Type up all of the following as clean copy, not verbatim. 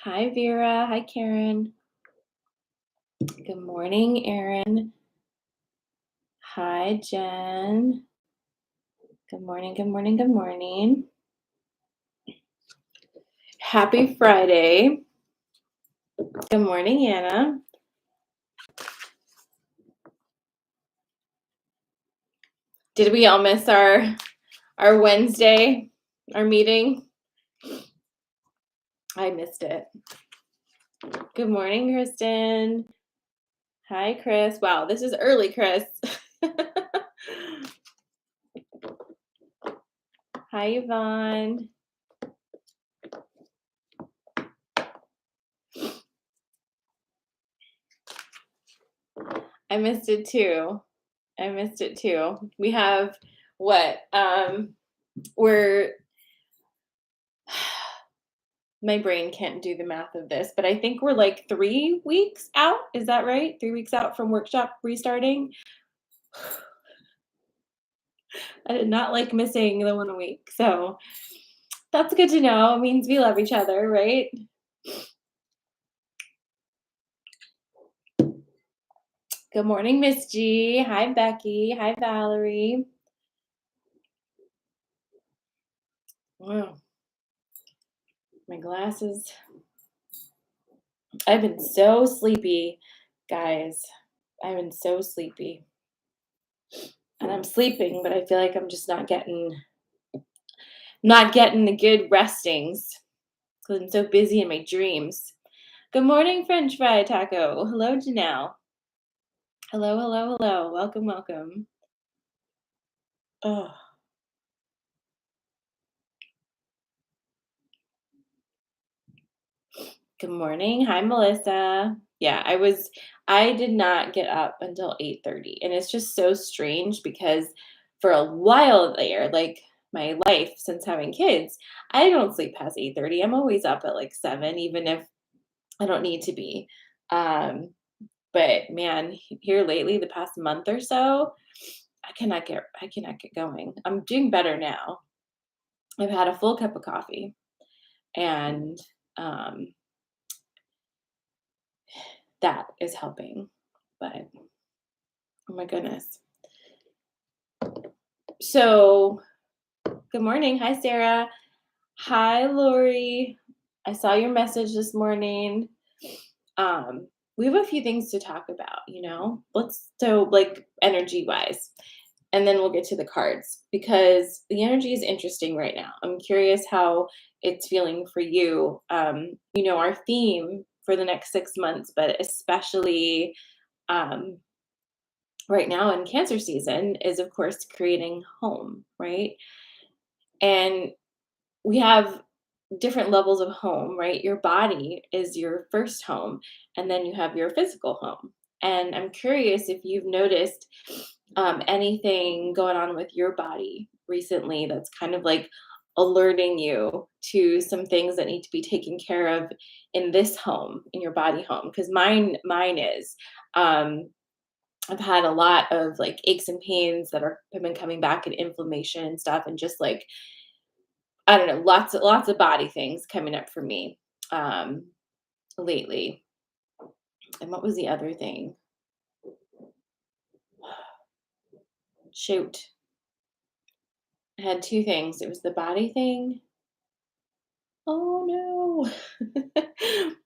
Hi, Vera. Hi, Karen. Good morning, Erin. Hi, Jen. Good morning, good morning, good morning. Happy Friday. Good morning, Anna. Did we all miss our Wednesday, our meeting? I missed it. Good morning, Kristen. Hi, Chris. Wow, this is early, Chris. Hi, Yvonne. I missed it too. We have what? We're my brain can't do the math of this, but I think we're like 3 weeks out. Is that right? 3 weeks out from workshop restarting. I did not like missing the 1 week. So that's good to know. It means we love each other, right? Good morning, Miss G. Hi, Becky. Hi, Valerie. Wow. My glasses. I've been so sleepy, guys. I've been so sleepy. And I'm sleeping, but I feel like I'm just not getting the good restings because I'm so busy in my dreams. Good morning, French fry taco. Hello, Janelle. Hello, hello, hello. Welcome, welcome. Oh. Good morning. Hi, Melissa. Yeah, I did not get up until 8:30. And it's just so strange because for a while there, like my life since having kids, I don't sleep past 8:30. I'm always up at like 7, even if I don't need to be. Um, but man, here lately, the past month or so, I cannot get going. I'm doing better now. I've had a full cup of coffee and um, that is helping. But oh my goodness. So, good morning. Hi, Sarah. Hi, Lori. I saw your message this morning. We have a few things to talk about, like energy wise, and then we'll get to the cards because the energy is interesting right now. I'm curious how it's feeling for you. Our theme for the next 6 months, but especially um, right now in Cancer season, is of course creating home, right? And we have different levels of home, right? Your body is your first home, and then you have your physical home. And I'm curious if you've noticed anything going on with your body recently that's kind of like alerting you to some things that need to be taken care of in this home, in your body home. Because mine is. I've had a lot of like aches and pains that have been coming back and inflammation and stuff, and just like I don't know, lots of body things coming up for me um, lately. And what was the other thing? Shoot, I had two things. It was the body thing. Oh no,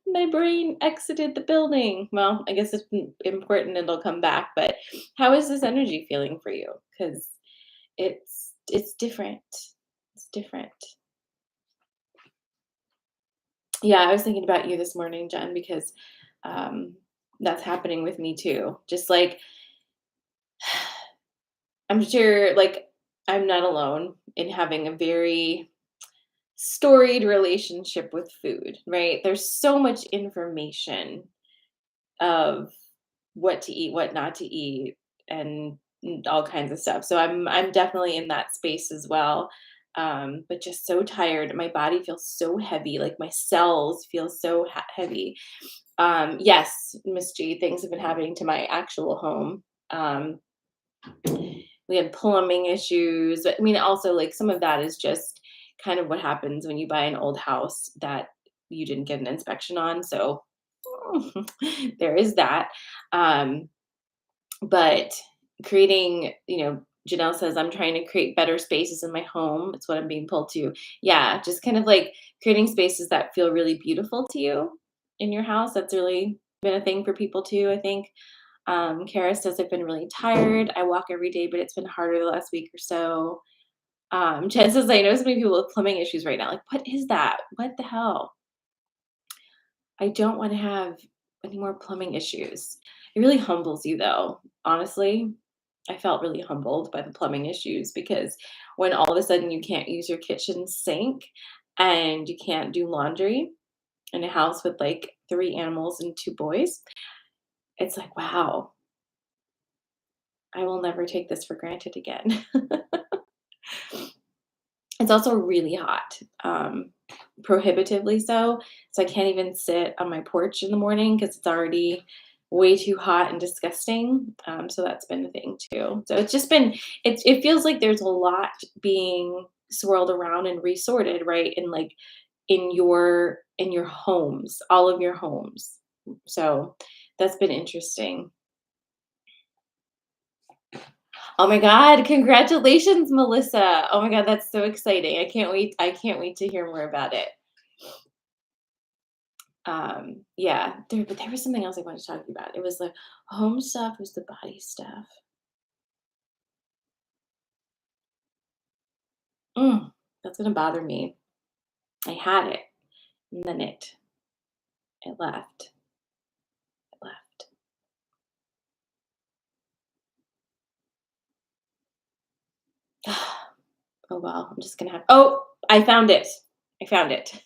my brain exited the building. Well, I guess it's important it'll come back. But how is this energy feeling for you? Because it's different. It's different. Yeah, I was thinking about you this morning, Jen, because um, that's happening with me too. Just like I'm sure, like, I'm not alone in having a very storied relationship with food, right? There's so much information of what to eat, what not to eat, and all kinds of stuff. So I'm definitely in that space as well. But just so tired. My body feels so heavy. Like my cells feel so heavy. Yes, Miss G, things have been happening to my actual home. Um, we had plumbing issues. I mean, also like some of that is just kind of what happens when you buy an old house that you didn't get an inspection on. So there is that. Um, but creating, Janelle says, I'm trying to create better spaces in my home. It's what I'm being pulled to. Yeah, just kind of like creating spaces that feel really beautiful to you in your house. That's really been a thing for people too, I think. Kara says, I've been really tired. I walk every day, but it's been harder the last week or so. Jen says, I know so many people with plumbing issues right now. Like, what is that? What the hell? I don't want to have any more plumbing issues. It really humbles you, though. Honestly, I felt really humbled by the plumbing issues because when all of a sudden you can't use your kitchen sink and you can't do laundry in a house with like 3 animals and 2 boys, it's like, wow, I will never take this for granted again. It's also really hot, prohibitively so. So I can't even sit on my porch in the morning because it's already way too hot and disgusting. So that's been a thing too. So it's just been it feels like there's a lot being swirled around and resorted, right? In like in your homes, all of your homes. So that's been interesting. Oh my God, congratulations, Melissa. Oh my God, that's so exciting. I can't wait. I can't wait to hear more about it. Yeah, but there was something else I wanted to talk to you about. It was the home stuff, it was the body stuff. That's gonna bother me. I had it, and then it left. It left. Oh well, I'm just gonna have oh, I found it. I found it.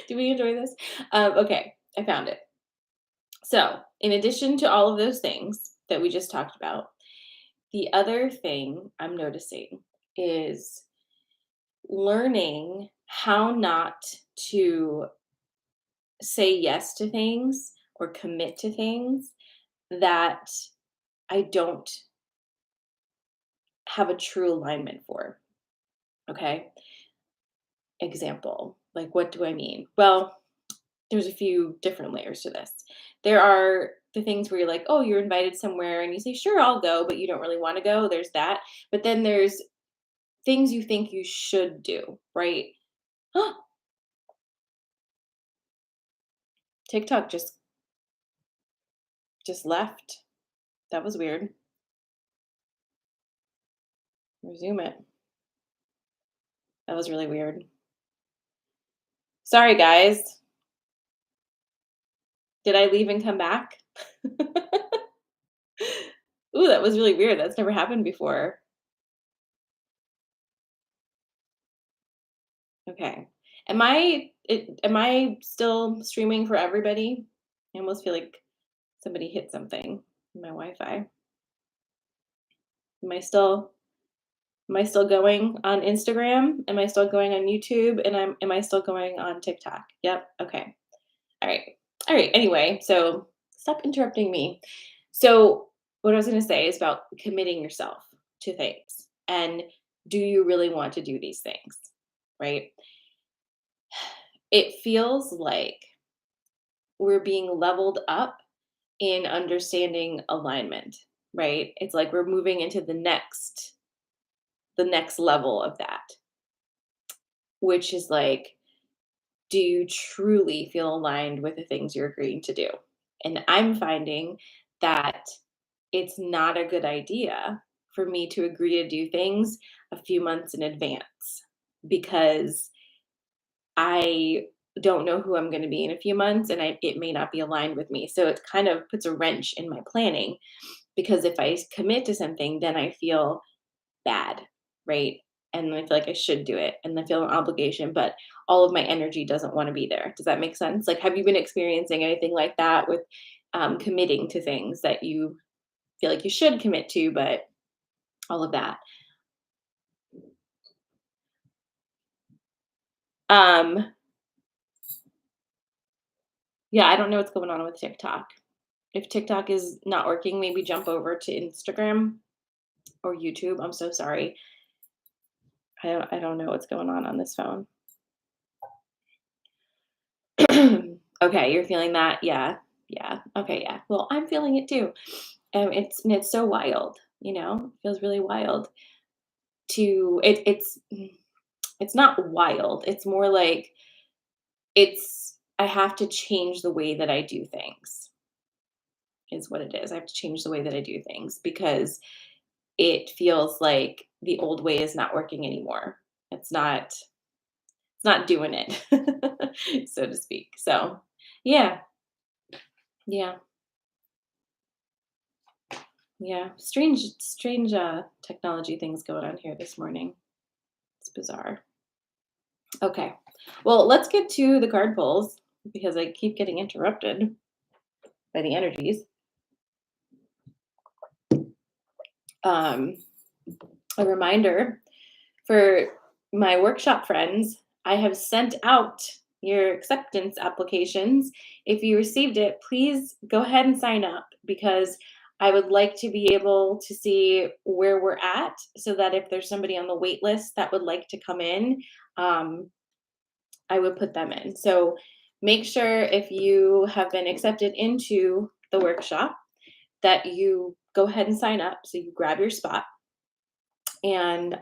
Do we enjoy this? Okay, I found it. So, in addition to all of those things that we just talked about, the other thing I'm noticing is learning how not to say yes to things or commit to things that I don't have a true alignment for. Okay. Example. Like, what do I mean? Well, there's a few different layers to this. There are the things where you're like, oh, you're invited somewhere and you say, sure, I'll go, but you don't really want to go. There's that. But then there's things you think you should do, right? TikTok just left. That was weird. Resume it. That was really weird. Sorry, guys. Did I leave and come back? Ooh, that was really weird. That's never happened before. Okay. Am I still streaming for everybody? I almost feel like somebody hit something in my Wi-Fi. Am I still am I still going on Instagram? Am I still going on YouTube? And am I still going on TikTok? Yep. Okay. All right. All right. Anyway, so stop interrupting me. So, what I was going to say is about committing yourself to things. And do you really want to do these things? Right? It feels like we're being leveled up in understanding alignment, right? It's like we're moving into the next level of that, which is like, do you truly feel aligned with the things you're agreeing to do? And I'm finding that it's not a good idea for me to agree to do things a few months in advance because I don't know who I'm going to be in a few months and it may not be aligned with me. So it kind of puts a wrench in my planning because if I commit to something, then I feel bad, right? And I feel like I should do it and I feel an obligation, but all of my energy doesn't want to be there. Does that make sense? Like, have you been experiencing anything like that with committing to things that you feel like you should commit to, but all of that? Um, yeah, I don't know what's going on with TikTok. If TikTok is not working, maybe jump over to Instagram or YouTube. I'm so sorry. I don't know what's going on this phone. Okay, you're feeling that? Yeah. Yeah. Okay, yeah. Well, I'm feeling it too. It's so wild, It feels really wild it's not wild. It's more like I have to change the way that I do things is what it is. I have to change the way that I do things because it feels like the old way is not working anymore. It's not doing it, so to speak. So, yeah, yeah, yeah. Strange technology things going on here this morning. It's bizarre. Okay. Well, let's get to the card pulls because I keep getting interrupted by the energies. Um, a reminder for my workshop friends, I have sent out your acceptance applications. If you received it, please go ahead and sign up because I would like to be able to see where we're at so that if there's somebody on the wait list that would like to come in, um, I would put them in. So make sure if you have been accepted into the workshop that you go ahead and sign up. So you grab your spot and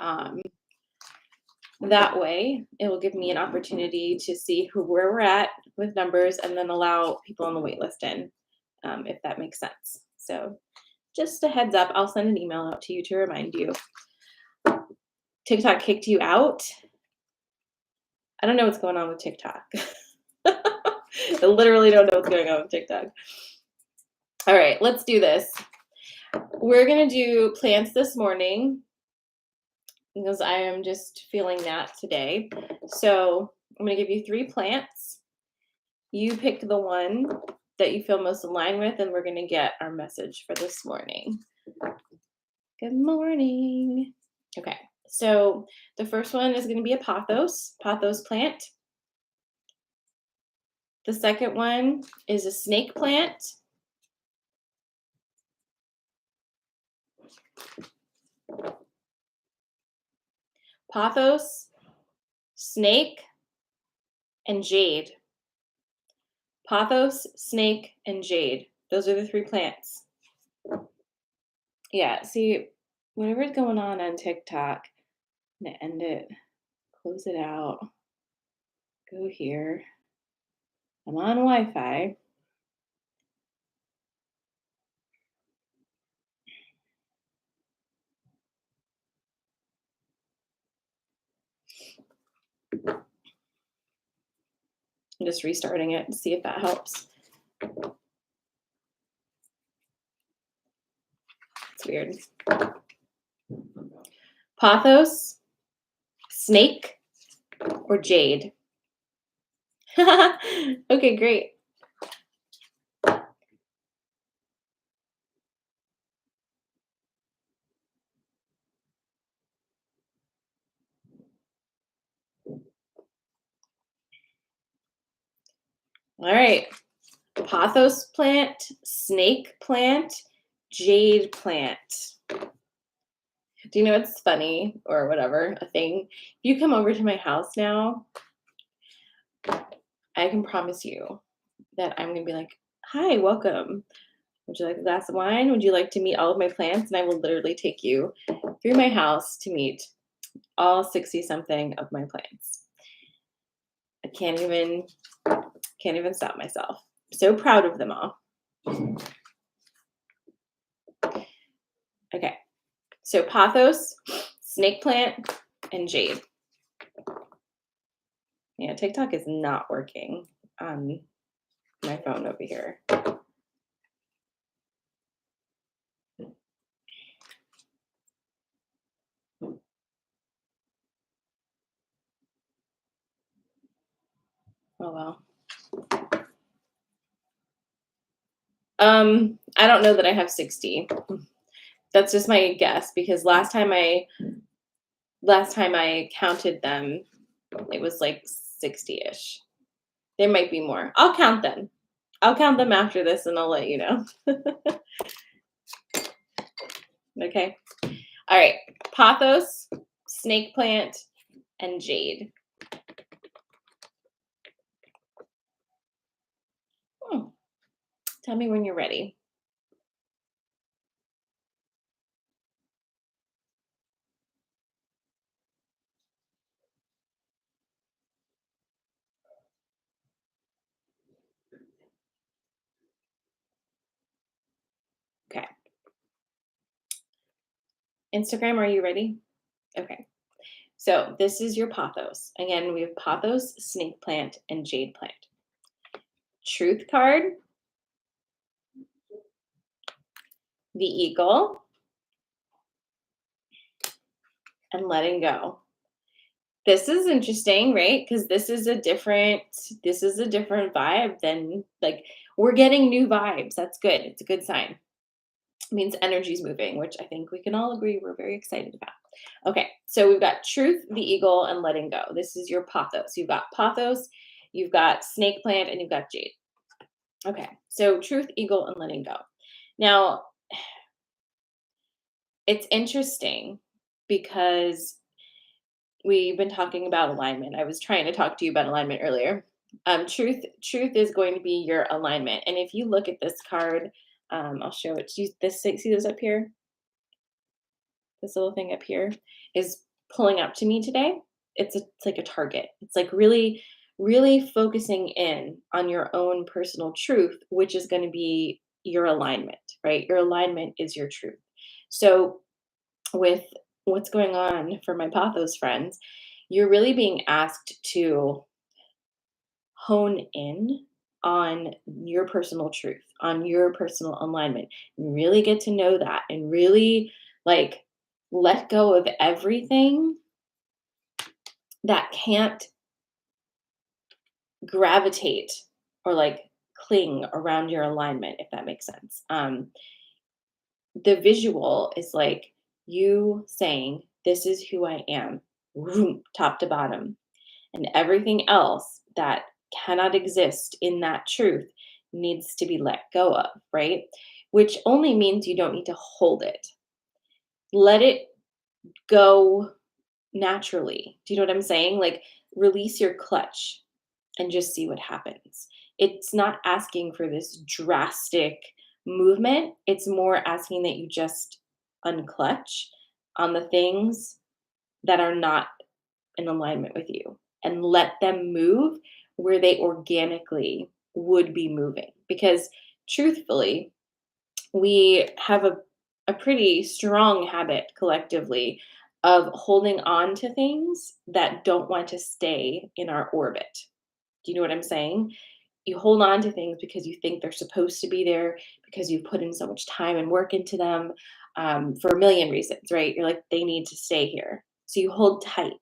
that way, it will give me an opportunity to see where we're at with numbers and then allow people on the wait list in, if that makes sense. So, just a heads up, I'll send an email out to you to remind you. TikTok kicked you out. I don't know what's going on with TikTok. I literally don't know what's going on with TikTok. All right, let's do this. We're going to do plants this morning because I am just feeling that today. So, I'm going to give you 3 plants. You pick the one that you feel most aligned with, and we're going to get our message for this morning. Good morning. Okay, so the first one is going to be a pothos plant. The second one is a snake plant. Pothos, snake, and jade. Pothos, snake, and jade. Those are the 3 plants. Yeah, see, whatever's going on TikTok, I'm going to end it, close it out, go here. I'm on Wi-Fi. I'm just restarting it to see if that helps. It's weird. Pothos, snake, or jade? Okay, great. All right. Pothos plant, snake plant, jade plant. Do you know what's funny or whatever, a thing? If you come over to my house now, I can promise you that I'm going to be like, hi, welcome. Would you like a glass of wine? Would you like to meet all of my plants? And I will literally take you through my house to meet all 60 something of my plants. I can't even stop myself. So proud of them all. Okay. So pothos, snake plant, and jade. Yeah, TikTok is not working on my phone over here. Oh well. I don't know that I have 60. That's just my guess because last time I counted them, it was like 60-ish. There might be more. I'll count them. I'll count them after this and I'll let you know. Okay. All right. Pothos, snake plant, and jade. Tell me when you're ready. Okay. Instagram, are you ready? Okay. So this is your pothos. Again, we have pothos, snake plant, and jade plant. Truth card, the eagle, and letting go. This is interesting, right? Because this is a different vibe than like we're getting new vibes. That's good. It's a good sign. It means energy's moving, which I think we can all agree we're very excited about. Okay, so we've got truth, the eagle, and letting go. This is your pothos. You've got snake plant, and you've got jade. Okay, so truth, eagle, and letting go. Now, it's interesting because we've been talking about alignment. I was trying to talk to you about alignment earlier. Truth is going to be your alignment. And if you look at this card, I'll show it to you. See this up here? This little thing up here is pulling up to me today. It's like a target. It's like really, really focusing in on your own personal truth, which is going to be your alignment, right? Your alignment is your truth. So with what's going on for my pathos friends, you're really being asked to hone in on your personal truth, on your personal alignment, and really get to know that and really like let go of everything that can't gravitate or like cling around your alignment, if that makes sense. The visual is like you saying, "This is who I am," vroom, top to bottom. And everything else that cannot exist in that truth needs to be let go of, right? Which only means you don't need to hold it. Let it go naturally. Do you know what I'm saying? Like release your clutch and just see what happens. It's not asking for this drastic movement. It's more asking that you just unclutch on the things that are not in alignment with you and let them move where they organically would be moving. Because truthfully, we have a pretty strong habit collectively of holding on to things that don't want to stay in our orbit. Do you know what I'm saying? You hold on to things because you think they're supposed to be there, because you've put in so much time and work into them for a million reasons, right? You're like, they need to stay here. So you hold tight.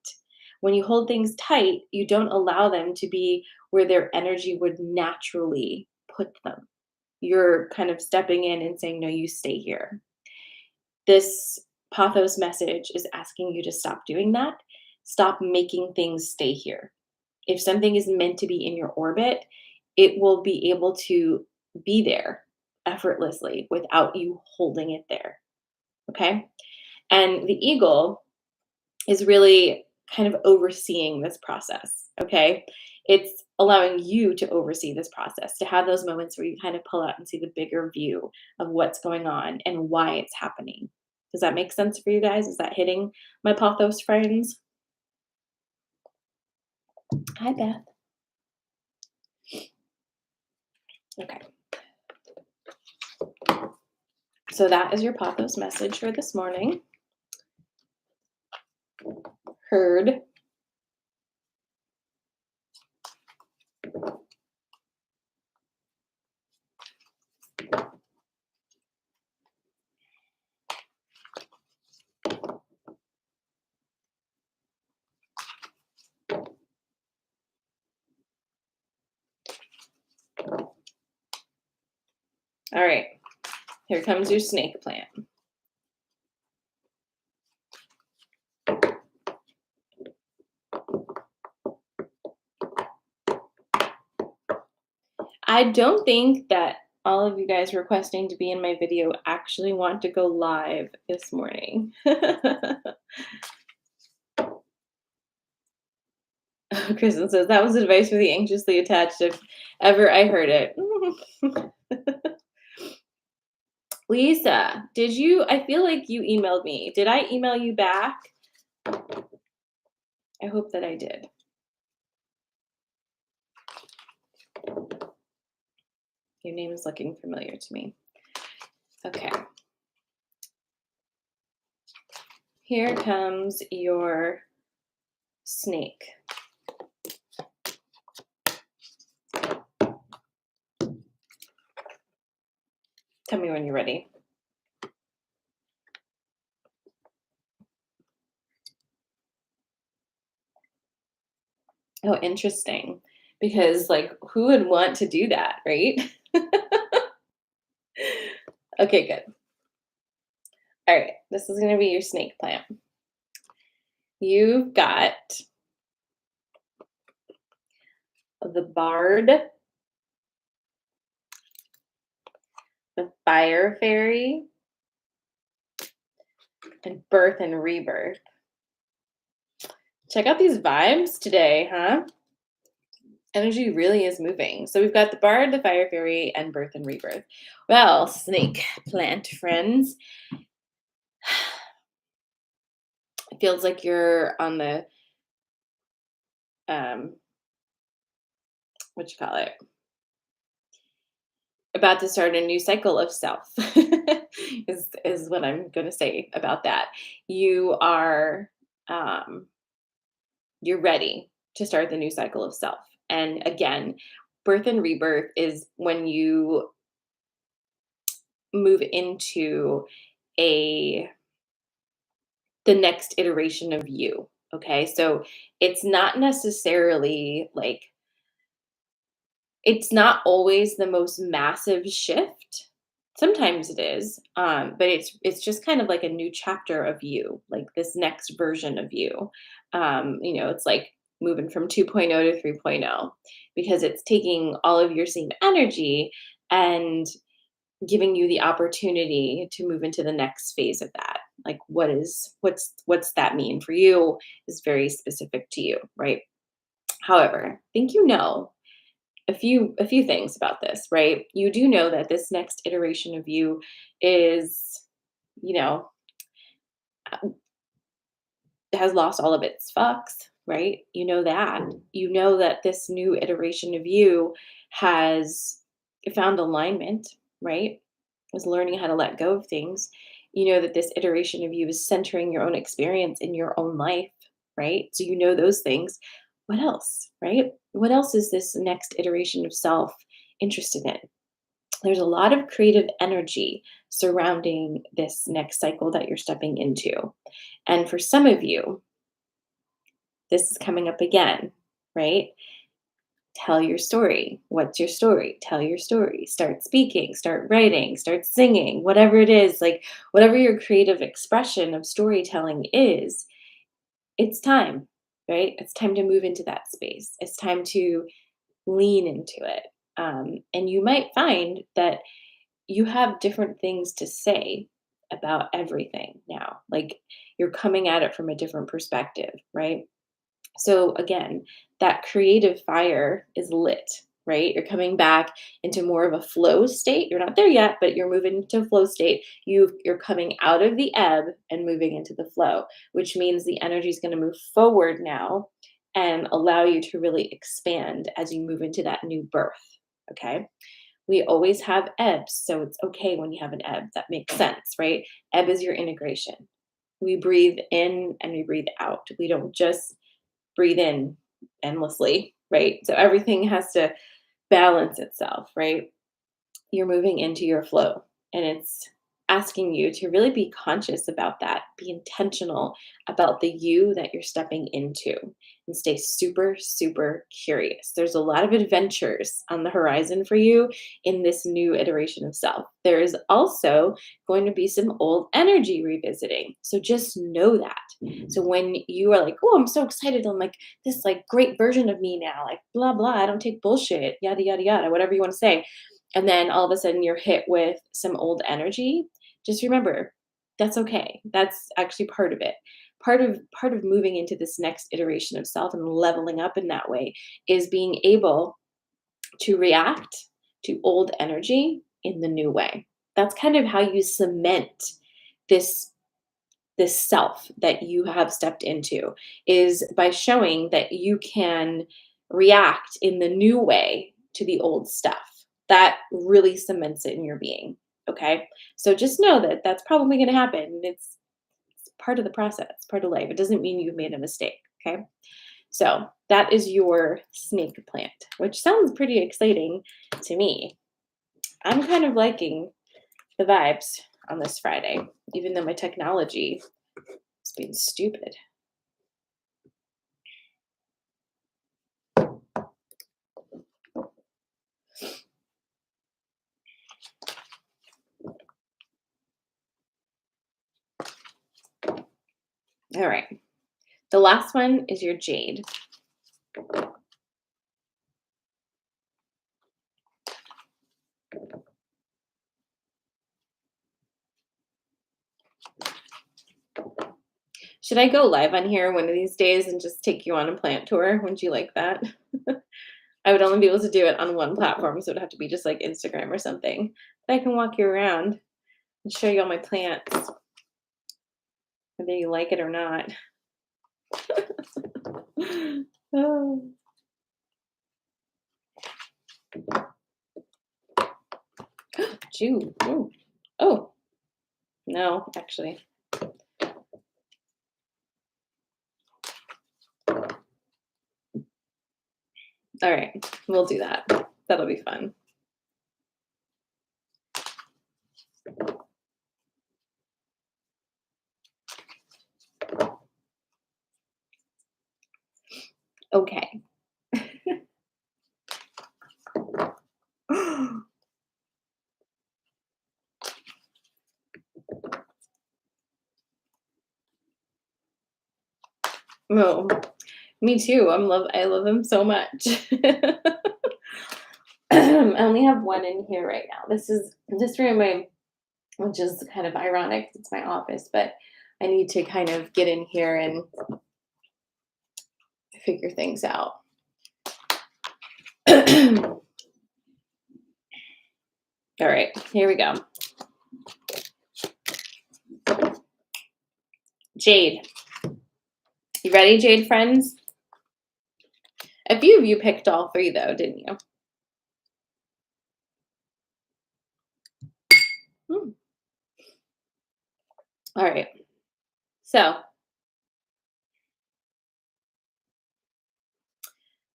When you hold things tight, you don't allow them to be where their energy would naturally put them. You're kind of stepping in and saying, no, you stay here. This pathos message is asking you to stop doing that. Stop making things stay here. If something is meant to be in your orbit, it will be able to be there effortlessly without you holding it there. Okay. And the eagle is really kind of overseeing this process. Okay. It's allowing you to oversee this process, to have those moments where you kind of pull out and see the bigger view of what's going on and why it's happening. Does that make sense for you guys? Is that hitting my pathos friends? Hi, Beth. Okay. So that is your pathos message for this morning. Heard. All right. Here comes your snake plant. I don't think that all of you guys requesting to be in my video actually want to go live this morning. Kristen says, that was advice for the anxiously attached if ever I heard it. Lisa, I feel like you emailed me. Did I email you back? I hope that I did. Your name is looking familiar to me. Okay. Here comes your snake. Tell me when you're ready. Oh, interesting. Because, like, who would want to do that, right? Okay, good. All right, this is going to be your snake plant. You've got the bard, the fire fairy, and birth and rebirth. Check out these vibes today, huh? Energy really is moving. So we've got the bard, the fire fairy, and birth and rebirth. Well, snake plant friends, it feels like you're on the what you call it? About to start a new cycle of self. is what I'm going to say about that. You are you're ready to start the new cycle of self. And again, birth and rebirth is when you move into a the next iteration of you. Okay? So it's not necessarily like it's not always the most massive shift. Sometimes it is, but it's just kind of like a new chapter of you, like this next version of you. It's like moving from 2.0 to 3.0 because it's taking all of your same energy and giving you the opportunity to move into the next phase of that. Like what's that mean for you is very specific to you, right? However, I think a few things about this, right? You do know that this next iteration of you is, you know, has lost all of its fucks, right? You know that. You know that this new iteration of you has found alignment, right? Is learning how to let go of things. You know that this iteration of you is centering your own experience in your own life, right? So you know those things. What else, right? What else is this next iteration of self interested in? There's a lot of creative energy surrounding this next cycle that you're stepping into. And for some of you, this is coming up again, right? Tell your story. What's your story? Tell your story. Start speaking, start writing, start singing, whatever it is, like whatever your creative expression of storytelling is, it's time, right? It's time to move into that space. It's time to lean into it. And you might find that you have different things to say about everything now. Like you're coming at it from a different perspective, right? So again, that creative fire is lit, right? You're coming back into more of a flow state. You're not there yet, but you're moving into a flow state. You're coming out of the ebb and moving into the flow, which means the energy is going to move forward now and allow you to really expand as you move into that new birth. Okay. We always have ebbs, so it's okay when you have an ebb. That makes sense, right? Ebb is your integration. We breathe in and we breathe out. We don't just breathe in endlessly, right? So everything has to balance itself, right? You're moving into your flow, and it's asking you to really be conscious about that, be intentional about the you that you're stepping into, and stay super, super curious. There's a lot of adventures on the horizon for you in this new iteration of self. There is also going to be some old energy revisiting. So just know that. So when you are like, oh, I'm so excited, I'm like this like great version of me now, like blah blah, I don't take bullshit, yada yada yada, whatever you want to say, and then all of a sudden you're hit with some old energy, just remember that's okay. That's actually part of it. Part of moving into this next iteration of self and leveling up in that way is being able to react to old energy in the new way. That's kind of how you cement this this self that you have stepped into, is by showing that you can react in the new way to the old stuff. That really cements it in your being. Okay. So just know that that's probably going to happen. It's part of the process, part of life. It doesn't mean you've made a mistake. Okay. So that is your snake plant, which sounds pretty exciting to me. I'm kind of liking the vibes on this Friday, even though my technology is being stupid. All right. The last one is your jade. Should I go live on here one of these days and just take you on a plant tour? Wouldn't you like that? I would only be able to do it on one platform, so it would have to be just like Instagram or something. But I can walk you around and show you all my plants, whether you like it or not. Oh. Jew. Ooh. Oh, no, actually. All right, we'll do that. That'll be fun. Okay. Oh, me too. I love him so much. I only have one in here right now. This room, which is kind of ironic. It's my office, but I need to kind of get in here and figure things out. All right, here we go. Jade. You ready, Jade friends? A few of you picked all three, though, didn't you? All right. So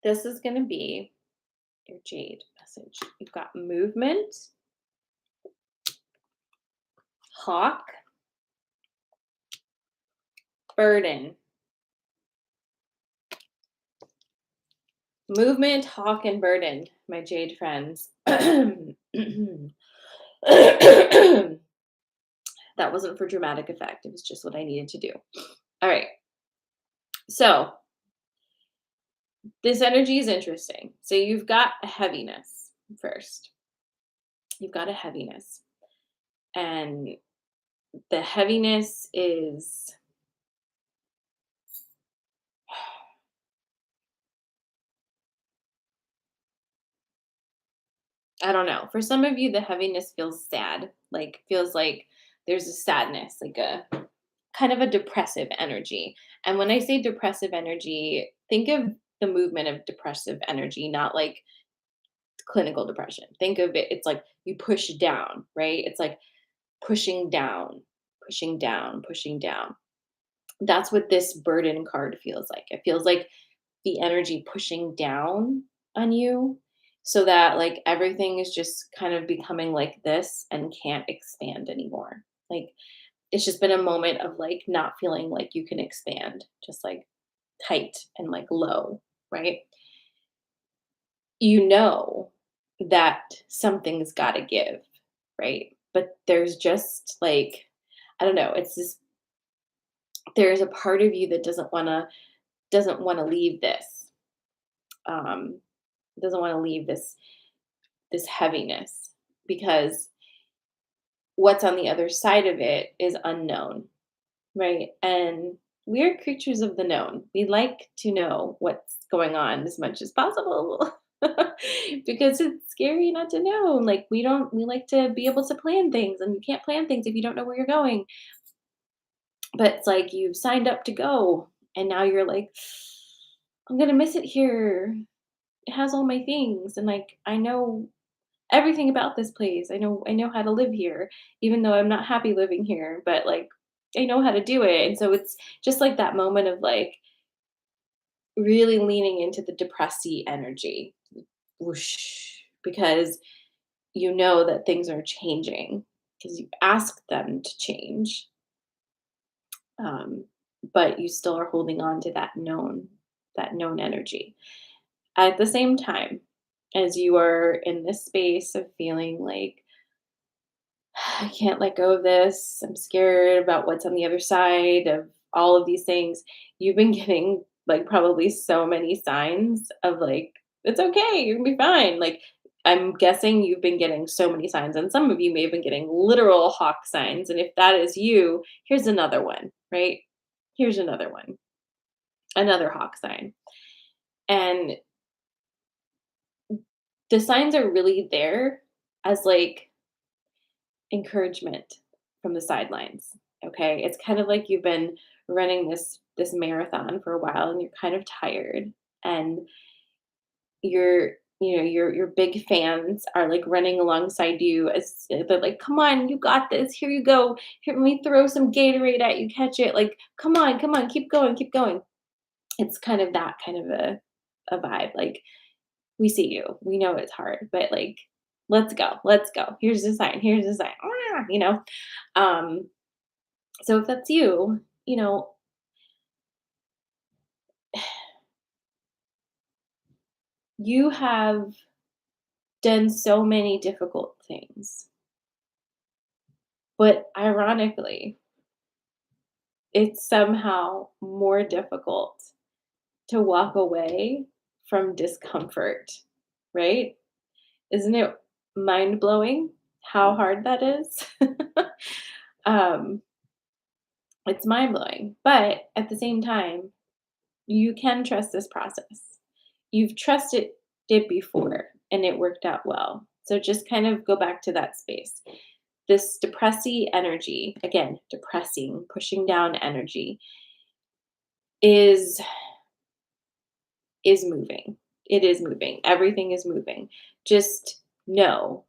this is going to be your Jade message. You've got movement, hawk, burden. Movement, hawk, and burden, my Jade friends. That wasn't for dramatic effect. It was just what I needed to do. All right. So this energy is interesting. So you've got a heaviness first. You've got a heaviness. And the heaviness is I don't know. For some of you, the heaviness feels sad. Like feels like there's a sadness, like a kind of a depressive energy. And when I say depressive energy, think of the movement of depressive energy, not like clinical depression. Think of it, it's like you push down, right? It's like pushing down, pushing down, pushing down. That's what this burden card feels like. It feels like the energy pushing down on you so that like everything is just kind of becoming like this and can't expand anymore. Like it's just been a moment of like not feeling like you can expand, just like tight and like low, right? You know that something's got to give, right? But there's just like, I don't know, it's just, there's a part of you that doesn't want to leave this, um, doesn't want to leave this heaviness because what's on the other side of it is unknown, right? And we are creatures of the known. We like to know what's going on as much as possible. because it's scary not to know. Like we like to be able to plan things, and you can't plan things if you don't know where you're going. But it's like you've signed up to go, and now you're like, I'm gonna miss it here. It has all my things, and like I know everything about this place. I know how to live here, even though I'm not happy living here, but like I know how to do it. And so it's just like that moment of like really leaning into the depressy energy. Whoosh, because you know that things are changing because you asked them to change. Um, but you still are holding on to that known energy. At the same time, as you are in this space of feeling like I can't let go of this. I'm scared about what's on the other side of all of these things. You've been getting like probably so many signs of like, it's okay, you're gonna be fine. Like, I'm guessing you've been getting so many signs, and some of you may have been getting literal hawk signs. And if that is you, here's another one, right? Here's another one, another hawk sign. And the signs are really there as like encouragement from the sidelines, okay? It's kind of like you've been running this marathon for a while and you're kind of tired, and your big fans are like running alongside you as they're like, "Come on, you got this. Here you go. Here, let me throw some Gatorade at you, catch it. Like, come on, keep going, keep going." It's kind of that kind of a vibe. Like, we see you. We know it's hard, but like, let's go. Let's go. Here's the sign. Here's the sign. You know, um, so if that's you, you have done so many difficult things, but ironically, it's somehow more difficult to walk away from discomfort, right? Isn't it mind blowing how hard that is? um, it's mind blowing, but at the same time, you can trust this process. You've trusted it before and it worked out well. So just kind of go back to that space. This depressing energy, again, depressing, pushing down energy is is moving. It is moving. Everything is moving. Just know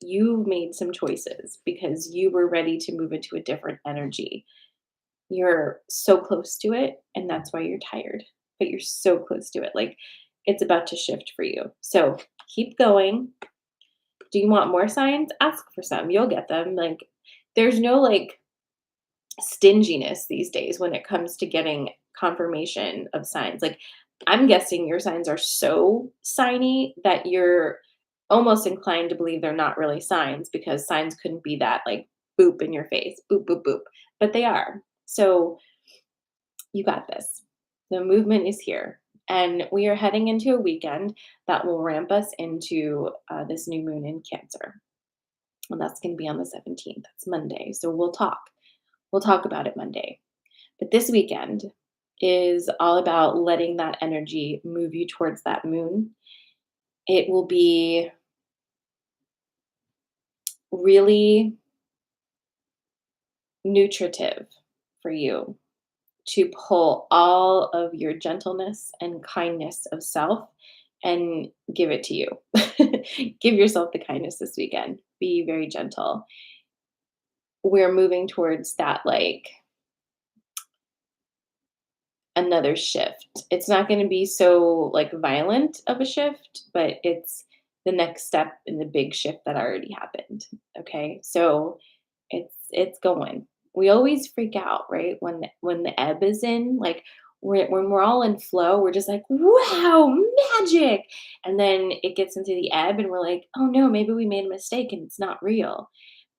you made some choices because you were ready to move into a different energy. You're so close to it, and that's why you're tired, but you're so close to it. Like, it's about to shift for you. So keep going. Do you want more signs? Ask for some. You'll get them. Like, there's no like stinginess these days when it comes to getting confirmation of signs. Like, I'm guessing your signs are so signy that you're almost inclined to believe they're not really signs because signs couldn't be that like boop in your face, boop, boop, boop. But they are. So you got this. The movement is here. And we are heading into a weekend that will ramp us into this new moon in Cancer. And that's going to be on the 17th. That's Monday. So we'll talk. We'll talk about it Monday. But this weekend is all about letting that energy move you towards that moon. It will be really nutritive for you to pull all of your gentleness and kindness of self and give it to you. Give yourself the kindness this weekend. Be very gentle. We're moving towards that like another shift. It's not going to be so like violent of a shift, but it's the next step in the big shift that already happened. Okay? So it's going. We always freak out, right? When the ebb is in, like when we're all in flow, we're just like, "Wow, magic." And then it gets into the ebb and we're like, "Oh no, maybe we made a mistake and it's not real."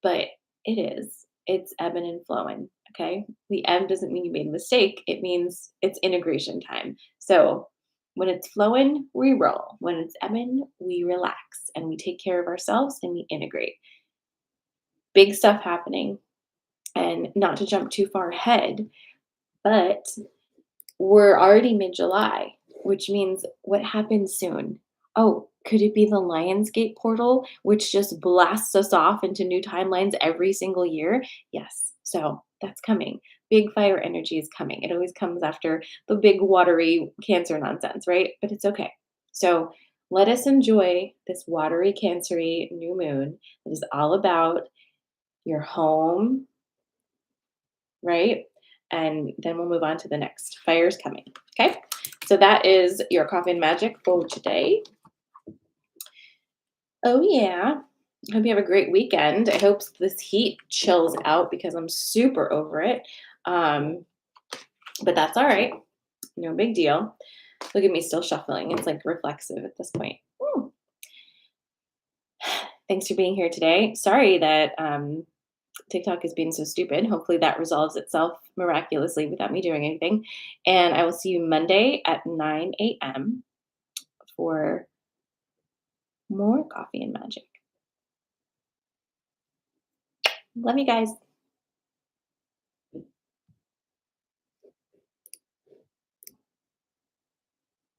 But it is. It's ebbing and flowing. Okay. The M doesn't mean you made a mistake. It means it's integration time. So when it's flowing, we roll. When it's ebbing, we relax and we take care of ourselves and we integrate. Big stuff happening. And not to jump too far ahead, but we're already mid July, which means what happens soon? Oh, Could it be the Lionsgate portal, which just blasts us off into new timelines every single year? Yes. So that's coming. Big fire energy is coming. It always comes after the big watery Cancer nonsense, right? But it's okay. So let us enjoy this watery, cancery new moon that is all about your home, right? And then we'll move on to the next. Fire's coming. Okay. So that is your coffee and magic for today. Oh, yeah. Hope you have a great weekend. I hope this heat chills out because I'm super over it. Um, but that's all right. No big deal. Look at me still shuffling. It's like reflexive at this point. Woo. Thanks for being here today. Sorry that TikTok is being so stupid. Hopefully that resolves itself miraculously without me doing anything. And I will see you Monday at 9 a.m. for more coffee and magic. Love you guys.